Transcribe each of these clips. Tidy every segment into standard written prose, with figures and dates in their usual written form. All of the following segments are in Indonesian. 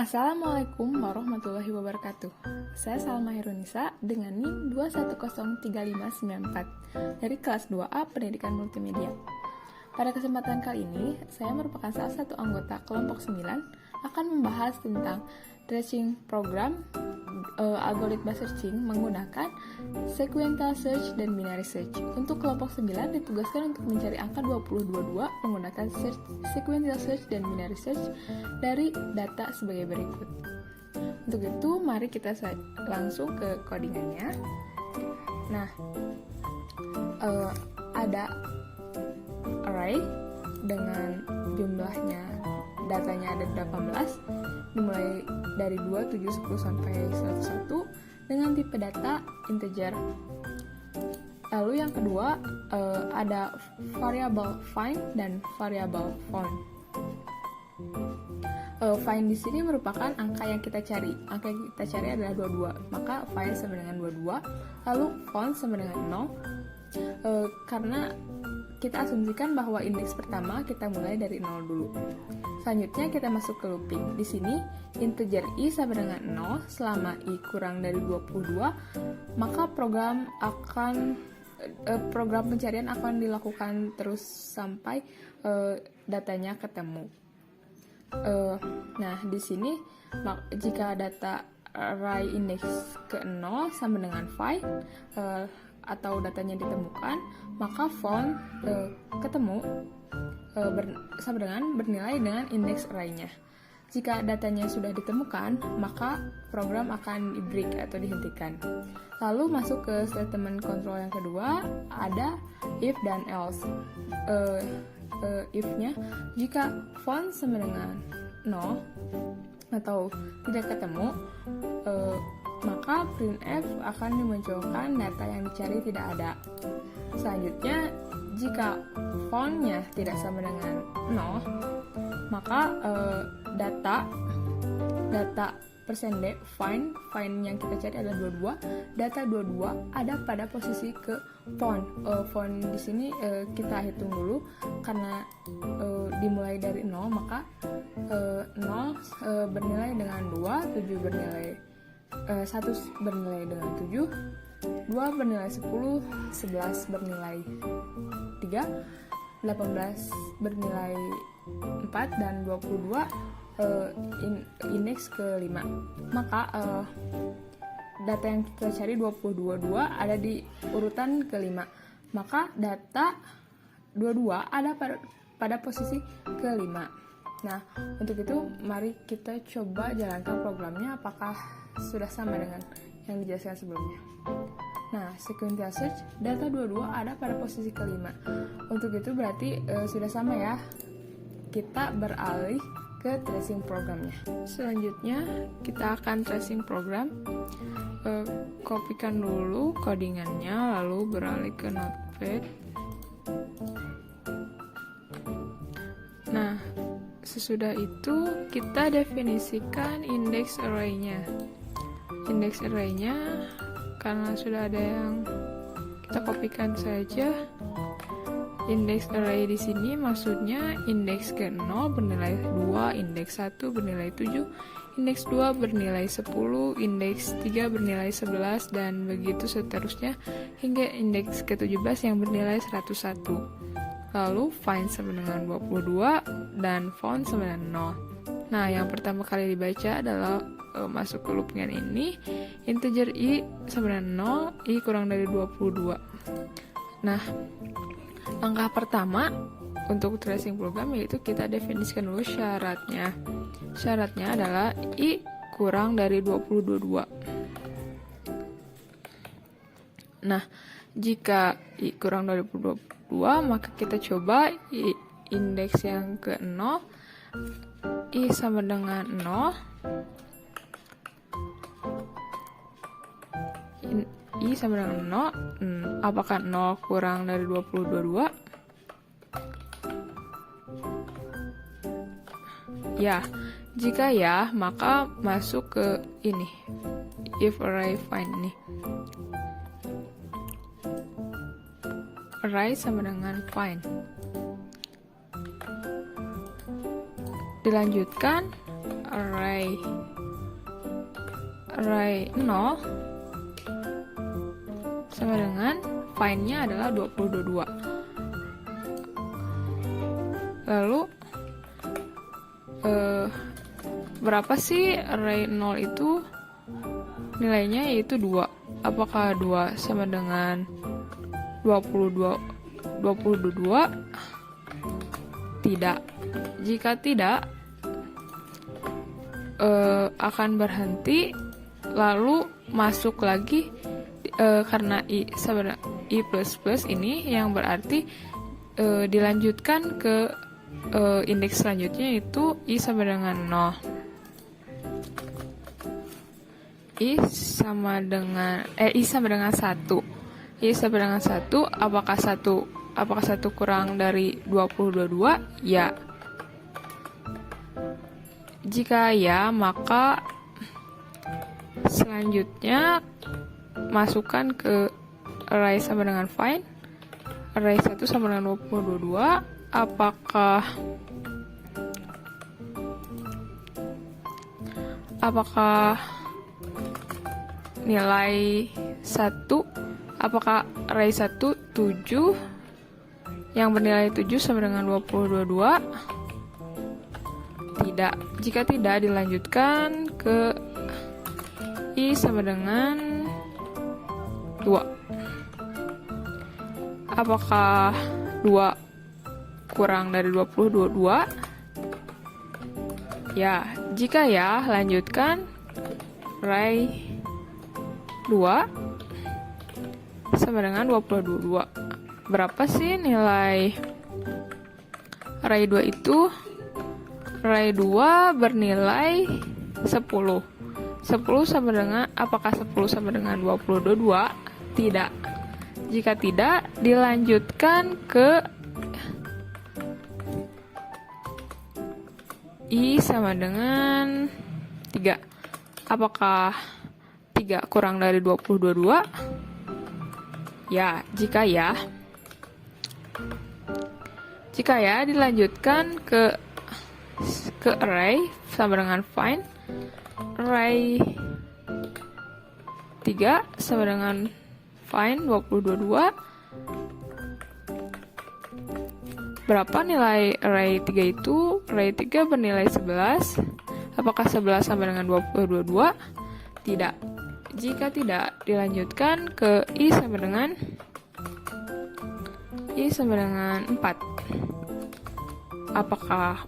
Assalamualaikum warahmatullahi wabarakatuh. Saya Salma Herunisa dengan NIM 2103594 dari kelas 2A Pendidikan Multimedia. Pada kesempatan kali ini, saya merupakan salah satu anggota kelompok 9 akan membahas tentang tracing program algoritma searching menggunakan sequential search dan binary search. Untuk kelompok 9 ditugaskan untuk mencari angka 2022 menggunakan sequential search dan binary search dari data sebagai berikut. Untuk itu, mari kita langsung ke codingannya. Nah, ada array dengan jumlahnya, datanya ada 18, dimulai dari 2, 7, 10, sampai 101 dengan tipe data integer. Lalu yang kedua, ada variabel find dan variabel found. Find di sini merupakan angka yang kita cari. Angka yang kita cari adalah 22, maka find sama dengan 22, lalu found sama dengan 0. Karena kita asumsikan bahwa indeks pertama kita mulai dari 0 dulu. Selanjutnya kita masuk ke looping. Di sini integer i sama dengan 0 selama i kurang dari 22, maka program pencarian akan dilakukan terus sampai datanya ketemu. Nah, di sini jika data array indeks ke 0 sama dengan find atau datanya ditemukan, maka found ketemu sama dengan bernilai dengan indeks array-nya. Jika datanya sudah ditemukan, maka program akan di-break atau dihentikan. Lalu masuk ke statement control yang kedua, ada if dan else. If-nya, jika found sama dengan 0 atau tidak ketemu, maka printf akan dimunculkan data yang dicari tidak ada. Selanjutnya, jika found-nya tidak sama dengan 0, maka data %d find yang kita cari adalah 22. Data 22 ada pada posisi ke found. Found di sini kita hitung dulu karena dimulai dari 0, maka 0 bernilai dengan 2, 7 bernilai 1 bernilai dengan 7, 2 bernilai 10, 11 bernilai 3, 18 bernilai 4, dan 22 indeks ke 5. Maka data yang kita cari 22 ada di urutan ke-5. Maka data 22 ada pada posisi ke-5. Nah, untuk itu mari kita coba jalankan programnya apakah sudah sama dengan yang dijelaskan sebelumnya. Nah, sequential search, data 22 ada pada posisi ke-5. Untuk itu berarti sudah sama ya. Kita beralih ke tracing programnya. Selanjutnya kita akan tracing program. Kopikan dulu codingannya, lalu beralih ke Notepad. Nah, sesudah itu kita definisikan index array-nya. Index array-nya karena sudah ada yang kita kopikan saja. Index array di sini maksudnya indeks ke 0 bernilai 2, indeks 1 bernilai 7, indeks 2 bernilai 10, indeks 3 bernilai 11, dan begitu seterusnya hingga indeks ke-17 yang bernilai 101. Lalu find sama dengan 22 dan found sama dengan 0. Nah, yang pertama kali dibaca adalah masuk ke loopingan ini, integer i sama dengan 0, i kurang dari 22. Nah, langkah pertama untuk tracing program yaitu kita definisikan dulu syaratnya. Syaratnya adalah i kurang dari 22. Nah, jika i kurang dari 22, maka kita coba indeks yang ke 0, i sama dengan 0, i sama dengan 0, apakah 0 kurang dari 22? Ya, jika ya, maka masuk ke ini, if array find ini. Array sama dengan find. Dilanjutkan, array 0 sama dengan find-nya adalah 22. Lalu berapa sih array 0 itu? Nilainya yaitu 2. Apakah 2 sama dengan 22? Tidak. Jika tidak, akan berhenti, lalu masuk lagi, karena i sama i plus ini yang berarti dilanjutkan ke indeks selanjutnya, yaitu i sama dengan 0. I sama dengan 1. I sama dengan 1, apakah 1 kurang dari 22? Ya. Jika ya, maka selanjutnya masukkan ke array sama dengan find. Array 1 sama dengan 22. Apakah nilai 1, apakah array 1 7 yang bernilai 7 sama dengan 22? Tidak. Jika tidak, dilanjutkan ke i sama dengan 2. Apakah 2 kurang dari 22? Ya. Jika ya, lanjutkan array 2 sama dengan 22. Berapa sih nilai array 2 itu? Array 2 bernilai 10. 10 sama dengan, apakah 10 sama dengan 22? Tidak. Jika tidak, dilanjutkan ke i sama dengan 3. Apakah 3 kurang dari 22? Ya. Jika ya, dilanjutkan ke array sama dengan find. Array 3 sama dengan find 22. Berapa nilai array 3 itu? Array 3 bernilai 11. Apakah 11 sama dengan 22? Tidak. Jika tidak, dilanjutkan ke i sama dengan 4. Apakah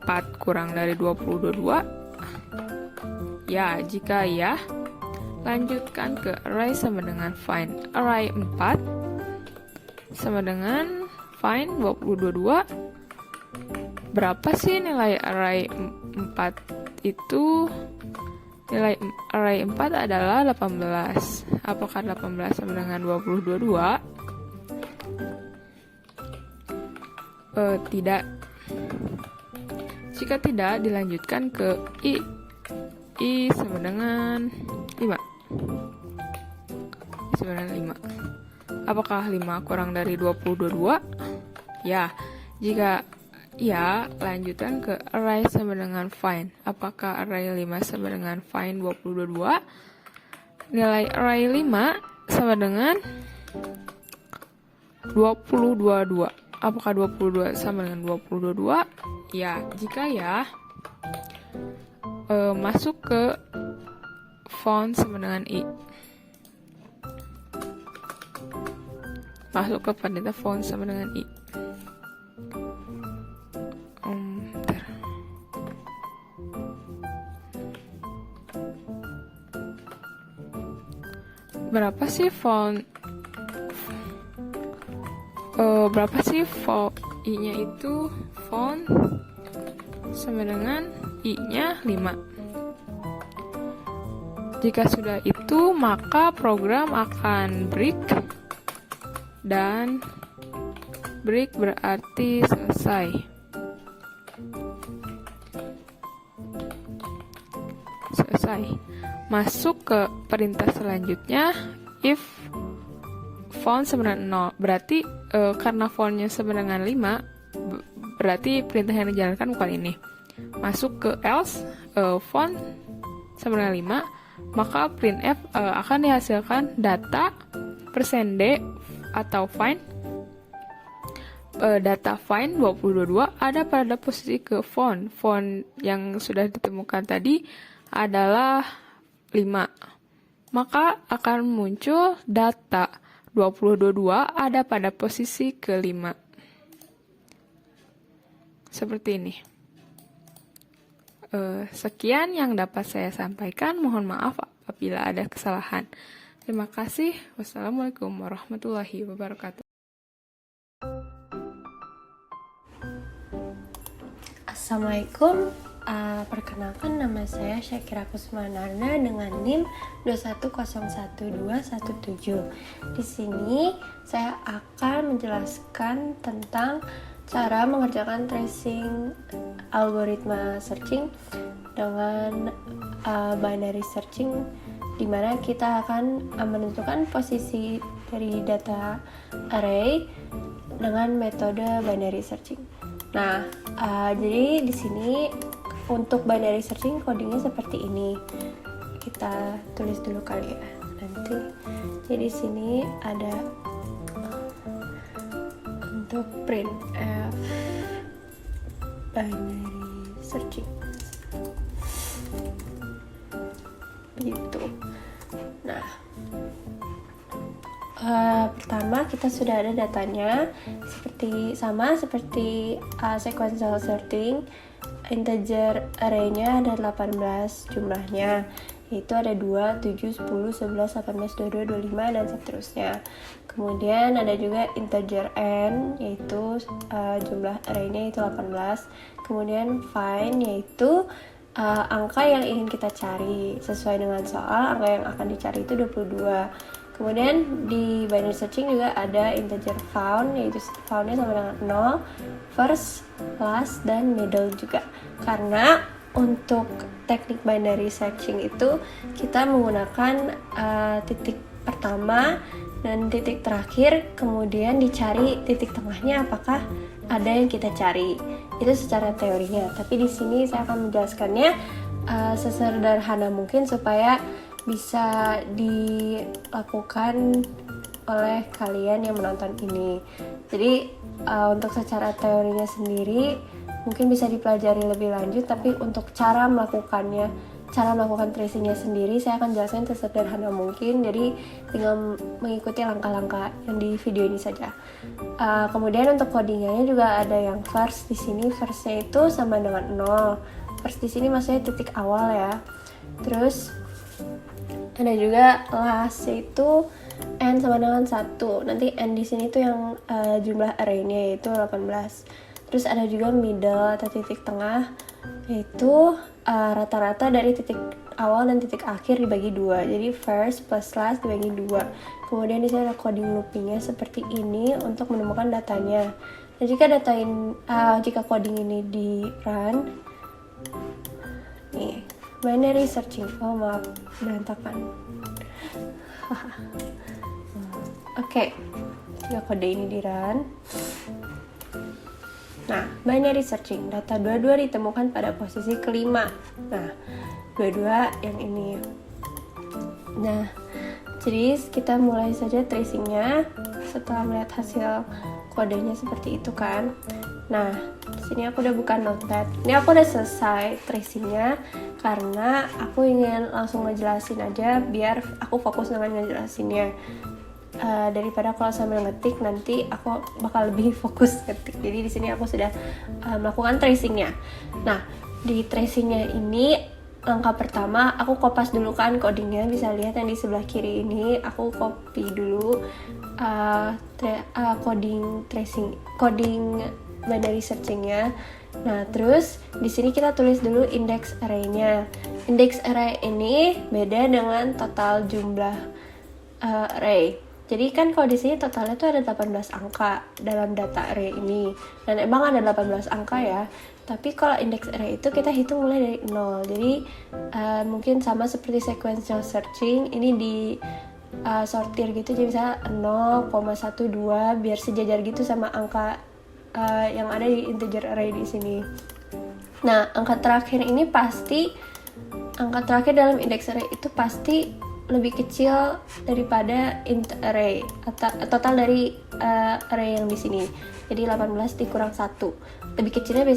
4 kurang dari 22? Ya. Jika ya, lanjutkan ke array sama dengan find. Array 4 sama dengan find 22. Berapa sih nilai array 4 itu? Nilai array 4 adalah 18. Apakah 18 sama dengan 22? Tidak. Jika tidak, dilanjutkan ke i sama dengan 5. I sama dengan 5. Apakah 5 kurang dari 22? Ya. Jika ya, lanjutkan ke array sama dengan find. Apakah array 5 sama dengan find 22? Nilai array 5 sama dengan 22. Apakah 22 sama dengan 22? Ya. Jika ya, masuk ke font sama dengan i. Masuk ke pendeta font sama dengan i. Berapa sih font i-nya itu? Font sama dengan i-nya 5. Jika sudah itu, maka program akan break, dan break berarti selesai. Masuk ke perintah selanjutnya, if font sama dengan 0. Berarti karena fontnya sama dengan 5, berarti perintah yang dijalankan bukan ini. Masuk ke else, font sama dengan 5, maka printf akan dihasilkan data %d atau find data find 2022 ada pada posisi ke font yang sudah ditemukan tadi adalah 5, maka akan muncul data 2022 ada pada posisi ke-5 seperti ini. Sekian yang dapat saya sampaikan, mohon maaf apabila ada kesalahan. Terima kasih. Wassalamualaikum warahmatullahi wabarakatuh. Assalamualaikum, perkenalkan nama saya Syakira Kusmanarna dengan NIM 2101217. Di sini saya akan menjelaskan tentang cara mengerjakan tracing algoritma searching dengan binary searching, di mana kita akan menentukan posisi dari data array dengan metode binary searching. Nah, jadi di sini untuk binary searching codingnya seperti ini. Kita tulis dulu kali ya nanti. Jadi di sini ada untuk printf binary searching. Begitu. Nah, pertama kita sudah ada datanya seperti sequential sorting. Integer array-nya ada 18 jumlahnya, yaitu ada 2, 7, 10, 11, 18, 22, 25 dan seterusnya. Kemudian ada juga integer n, yaitu jumlah array-nya itu 18. Kemudian find, yaitu angka yang ingin kita cari. Sesuai dengan soal, angka yang akan dicari itu 22. Kemudian di binary searching juga ada integer found, yaitu found-nya sama dengan 0, first, last, dan middle juga. Karena untuk teknik binary searching itu kita menggunakan titik pertama dan titik terakhir, kemudian dicari titik tengahnya apakah ada yang kita cari. Itu secara teorinya. Tapi di sini saya akan menjelaskannya sesederhana mungkin supaya bisa dilakukan oleh kalian yang menonton ini. Jadi untuk secara teorinya sendiri mungkin bisa dipelajari lebih lanjut, tapi untuk cara melakukan tracingnya sendiri saya akan jelaskan sesederhana mungkin. Jadi tinggal mengikuti langkah-langkah yang di video ini saja. Kemudian untuk codingannya juga ada yang first. Di sini firstnya itu sama dengan 0. First di sini maksudnya titik awal ya. Terus ada juga last, yaitu n sama dengan 1. Nanti n di sini tuh yang jumlah array-nya yaitu 18. Terus ada juga middle atau titik tengah, yaitu rata-rata dari titik awal dan titik akhir dibagi 2. Jadi first plus last dibagi 2. Kemudian di sini ada coding loopingnya seperti ini untuk menemukan datanya. Dan jika coding ini di run, nih binary searching. Oh maaf, berantakan. Oke, jika kode ini di run. Nah, binary searching, data 22 ditemukan pada posisi ke-5. Nah, 22 yang ini. Nah, jadi kita mulai saja tracingnya setelah melihat hasil kodenya seperti itu kan. Nah, di sini aku udah buka notepad. Ini aku udah selesai tracingnya karena aku ingin langsung ngejelasin aja biar aku fokus dengan ngejelasinnya. Daripada kalau sambil ngetik nanti aku bakal lebih fokus ngetik. Jadi di sini aku sudah melakukan tracingnya. Nah, di tracingnya ini langkah pertama aku kopas dulu kan codingnya, bisa lihat yang di sebelah kiri ini. Aku copy dulu coding binary searchingnya. Nah, terus di sini kita tulis dulu index array-nya. Index array ini beda dengan total jumlah array. Jadi kan kalau di sini totalnya tuh ada 18 angka dalam data array ini. Dan emang ada 18 angka ya. Tapi kalau index array itu kita hitung mulai dari 0. Jadi mungkin sama seperti sequential searching, ini di sortir gitu. Jadi misalnya 0,12 biar sejajar gitu sama angka yang ada di integer array di sini. Nah, angka terakhir dalam indeks array itu pasti lebih kecil daripada int array atau total dari array yang di sini. Jadi 18 dikurang 1. Lebih kecilnya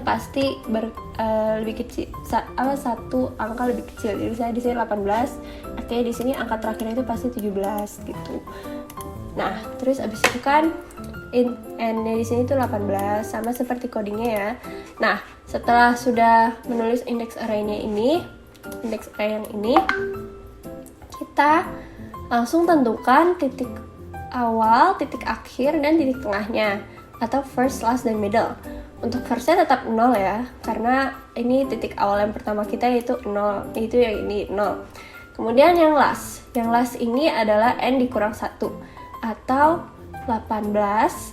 pasti lebih kecil satu angka lebih kecil. Jadi misalnya di sini 18, artinya di sini angka terakhirnya itu pasti 17 gitu. Nah, terus abis itu kan n-nya di sini tuh 18, sama seperti codingnya ya. Nah, setelah sudah menulis indeks array-nya ini, indeks array yang ini, kita langsung tentukan titik awal, titik akhir, dan titik tengahnya, atau first, last, dan middle. Untuk first-nya tetap 0 ya, karena ini titik awal yang pertama kita yaitu 0, itu yang ini 0. Kemudian yang last ini adalah n dikurang 1, atau 18,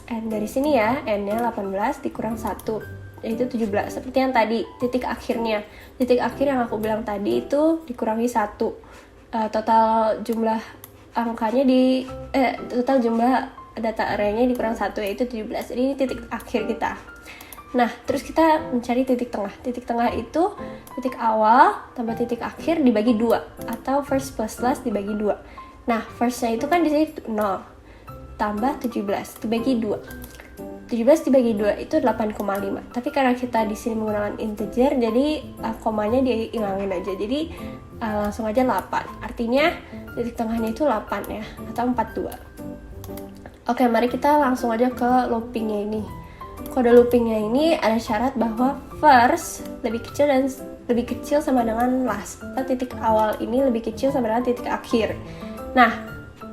n dari sini ya, n-nya 18 dikurang 1, yaitu 17. Seperti yang tadi, titik akhir yang aku bilang tadi itu dikurangi 1. Total jumlah angkanya total jumlah data array-nya dikurang 1, yaitu 17. Jadi ini titik akhir kita. Nah, terus kita mencari titik tengah. Titik tengah itu titik awal tambah titik akhir dibagi 2, atau first plus last dibagi 2. Nah, first-nya itu kan di sini 0 tambah 17 dibagi 2. 17 dibagi 2 itu 8,5. Tapi karena kita di sini menggunakan integer, jadi komanya dihilangin aja. Jadi langsung aja 8. Artinya titik tengahnya itu 8 ya, atau 42. Oke, mari kita langsung aja ke loopingnya ini. Kode loopingnya ini ada syarat bahwa first lebih kecil sama dengan last. Atau titik awal ini lebih kecil sama dengan titik akhir. Nah,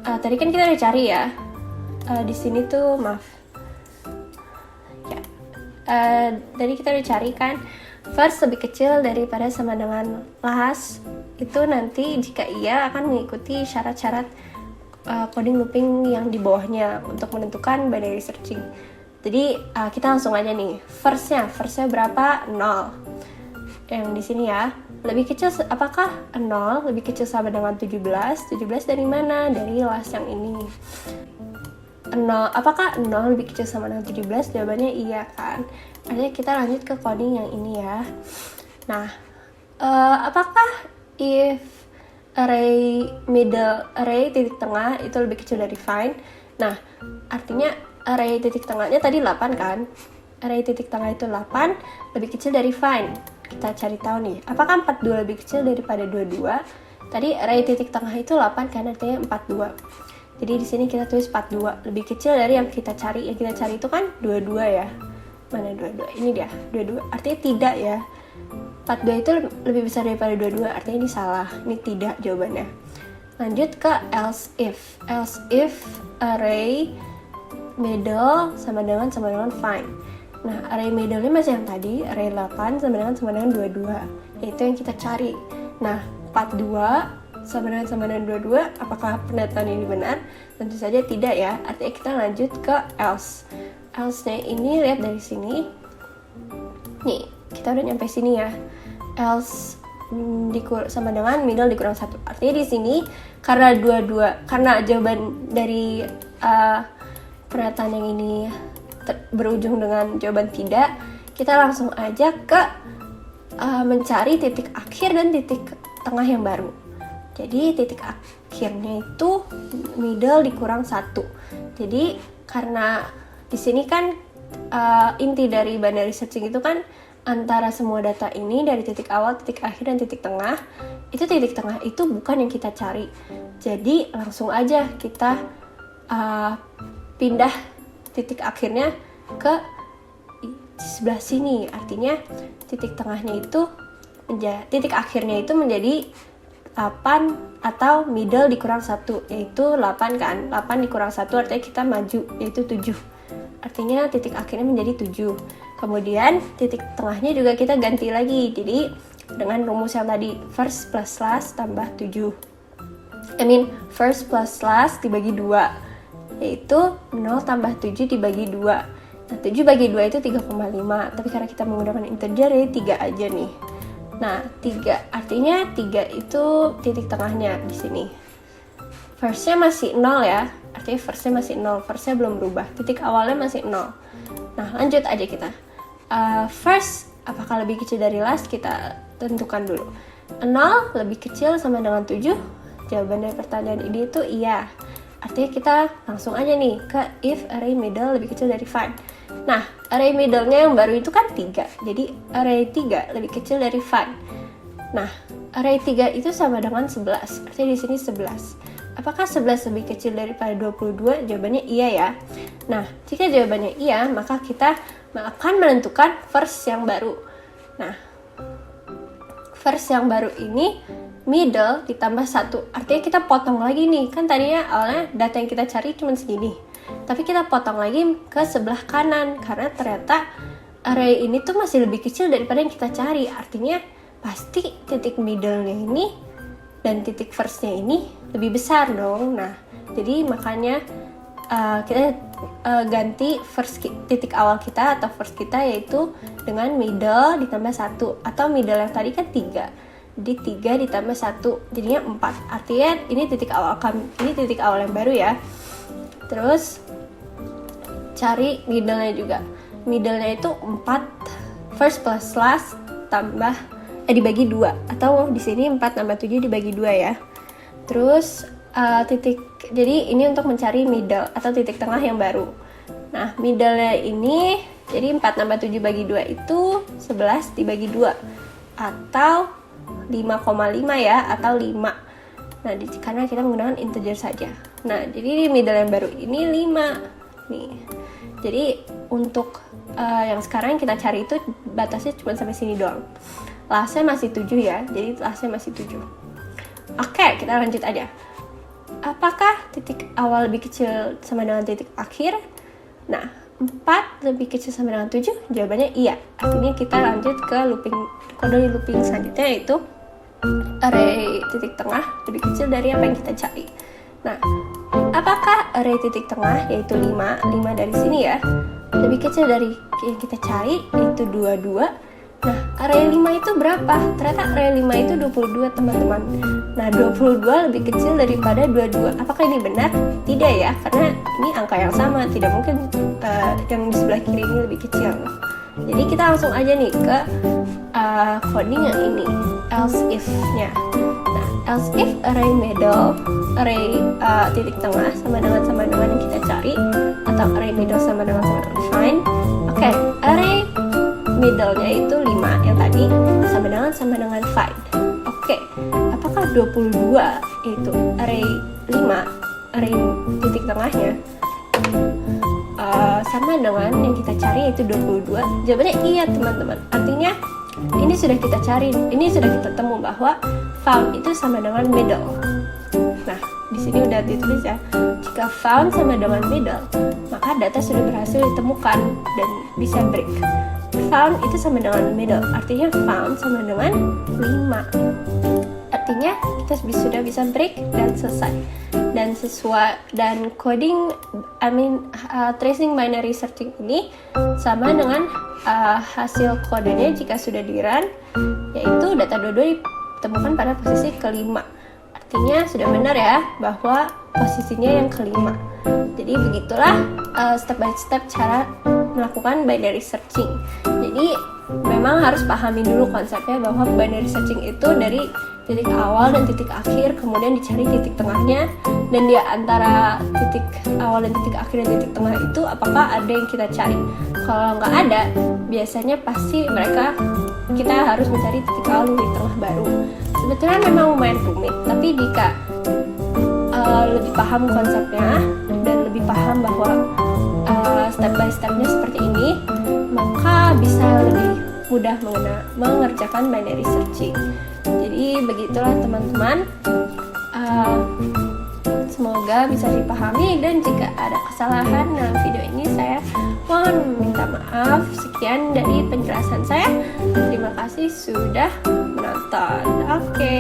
tadi kan kita udah cari ya. Di sini tuh tadi kita udah cari kan first lebih kecil daripada sama dengan last. Itu nanti jika iya akan mengikuti syarat-syarat coding looping yang di bawahnya untuk menentukan binary searching. Jadi kita langsung aja nih, firstnya berapa? 0. Yang di sini ya, lebih kecil, apakah 0 lebih kecil sama dengan 17? 17 dari mana? Dari last yang ini. 0, apakah 0 lebih kecil sama dengan 17? Jawabannya iya kan. Artinya kita lanjut ke coding yang ini ya. Nah, apakah if middle array titik tengah itu lebih kecil dari find? Nah, artinya array titik tengahnya tadi 8 kan. Array titik tengah itu 8 lebih kecil dari find. Kita cari tahu nih, apakah 42 lebih kecil daripada 22? Tadi array titik tengah itu 8 kan, artinya 42. Jadi di sini kita tulis 42 lebih kecil dari yang kita cari. Yang kita cari itu kan 22 ya. Mana 22? Ini dia, 22. Artinya tidak ya. 42 itu lebih besar daripada 22, artinya ini salah. Ini tidak jawabannya. Lanjut ke else if. Else if array middle sama dengan find. Nah, array middle-nya masih yang tadi, array 8 sama dengan 22. Yaitu yang kita cari. Nah, 42 sama dengan 22, apakah pendataan ini benar? Tentu saja tidak ya. Artinya kita lanjut ke else. Else-nya ini lihat dari sini. Nih, kita udah nyampe sini ya. Else sama dengan middle dikurang 1. Artinya di sini karena jawaban dari pernyataan yang ini berujung dengan jawaban tidak, kita langsung aja ke mencari titik akhir dan titik tengah yang baru. Jadi titik akhirnya itu middle dikurang 1. Jadi karena di sini kan inti dari binary searching itu kan antara semua data ini dari titik awal, titik akhir, dan titik tengah. Itu titik tengah itu bukan yang kita cari. Jadi langsung aja kita pindah titik akhirnya ke sebelah sini. Artinya titik tengahnya itu titik akhirnya itu menjadi 8 atau middle dikurang 1, yaitu 8 kan. 8 dikurang 1 artinya kita maju, yaitu 7. Artinya titik akhirnya menjadi 7. Kemudian titik tengahnya juga kita ganti lagi. Jadi dengan rumus yang tadi, first plus last tambah 7. First plus last dibagi 2, yaitu 0 tambah 7 dibagi 2. Nah, 7 bagi 2 itu 3,5. Tapi karena kita menggunakan integer, jadi 3 aja nih. Nah, 3 artinya 3 itu titik tengahnya di sini. First-nya masih 0 ya. Artinya first-nya masih 0. First-nya belum berubah. Titik awalnya masih 0. Nah, lanjut aja kita. First apakah lebih kecil dari last? Kita tentukan dulu. 0 lebih kecil sama dengan 7. Jawaban dari pertanyaan ini itu iya. Artinya kita langsung aja nih ke if array middle lebih kecil dari 5. Nah, array middle-nya yang baru itu kan 3. Jadi array 3 lebih kecil dari 5. Nah, array 3 itu sama dengan 11. Artinya di sini 11. Apakah 11 lebih kecil daripada 22? Jawabannya iya ya. Nah, jika jawabannya iya, maka kita akan menentukan first yang baru. Nah, first yang baru ini middle ditambah 1. Artinya kita potong lagi nih. Kan tadinya awalnya data yang kita cari cuma segini. Tapi kita potong lagi ke sebelah kanan. Karena ternyata array ini tuh masih lebih kecil daripada yang kita cari. Artinya pasti titik middle-nya ini dan titik first-nya ini lebih besar dong. Nah, jadi makanya kita ganti first titik awal kita atau first kita yaitu dengan middle ditambah 1. Atau middle yang tadi kan 3. Jadi 3 ditambah 1 jadinya 4. Artinya ini titik awal yang baru ya. Terus cari middle-nya juga. Middle-nya itu 4 first plus last tambah dibagi 2 atau di sini 4 tambah 7 dibagi 2 ya. Terus jadi ini untuk mencari middle atau titik tengah yang baru. Nah, middle-nya ini jadi 4 tambah 7 bagi 2 itu 11 dibagi 2 atau 5,5 ya, atau 5. Nah, karena kita menggunakan integer saja. Nah, jadi middle yang baru ini 5 nih. Jadi untuk yang sekarang kita cari itu batasnya cuma sampai sini doang. Lastnya masih 7 ya, jadi lastnya masih 7. Oke, kita lanjut aja. Apakah titik awal lebih kecil sama dengan titik akhir? Nah, 4 lebih kecil sama dengan 7? Jawabannya iya. Artinya kita lanjut ke kode looping selanjutnya, yaitu array titik tengah lebih kecil dari apa yang kita cari. Nah, apakah array titik tengah, yaitu 5 dari sini ya, lebih kecil dari yang kita cari, yaitu 22? Nah, array 5 itu berapa? Ternyata array 5 itu 22 teman-teman. Nah, 22 lebih kecil daripada 22. Apakah ini benar? Tidak ya, karena ini angka yang sama. Tidak mungkin yang di sebelah kiri ini lebih kecil. Jadi kita langsung aja nih ke coding yang ini, else if-nya. Nah, else if array middle, array titik tengah sama dengan yang kita cari, atau array middle sama dengan find. Oke, array middle-nya itu 5 yang tadi sama dengan find. Oke, apakah 22 itu array 5, array titik tengahnya sama dengan yang kita cari yaitu 22? Jawabannya iya teman-teman. Artinya ini sudah kita cari, ini sudah kita temu bahwa found itu sama dengan middle. Nah, di sini udah ditulis ya. Jika found sama dengan middle, maka data sudah berhasil ditemukan dan bisa break. Found itu sama dengan middle, artinya found sama dengan 5. Artinya kita sudah bisa break dan selesai. Dan coding tracing binary searching ini sama dengan hasil kodenya jika sudah di run, yaitu data dua-dua ditemukan pada posisi kelima. Artinya sudah benar ya bahwa posisinya yang kelima. Jadi begitulah step by step cara melakukan binary searching. Jadi memang harus pahami dulu konsepnya bahwa binary searching itu dari titik awal dan titik akhir, kemudian dicari titik tengahnya, dan di antara titik awal dan titik akhir dan titik tengah itu apakah ada yang kita cari. Kalau nggak ada, biasanya pasti kita harus mencari titik awal dan titik tengah baru. Sebetulnya memang lumayan rumit, tapi jika lebih paham konsepnya dan lebih paham bahwa step by stepnya seperti ini, maka bisa lebih mudah mengerjakan binary searching. Jadi begitulah teman-teman, semoga bisa dipahami, dan jika ada kesalahan dalam video ini saya mohon minta maaf. Sekian dari penjelasan saya, terima kasih sudah menonton. Oke.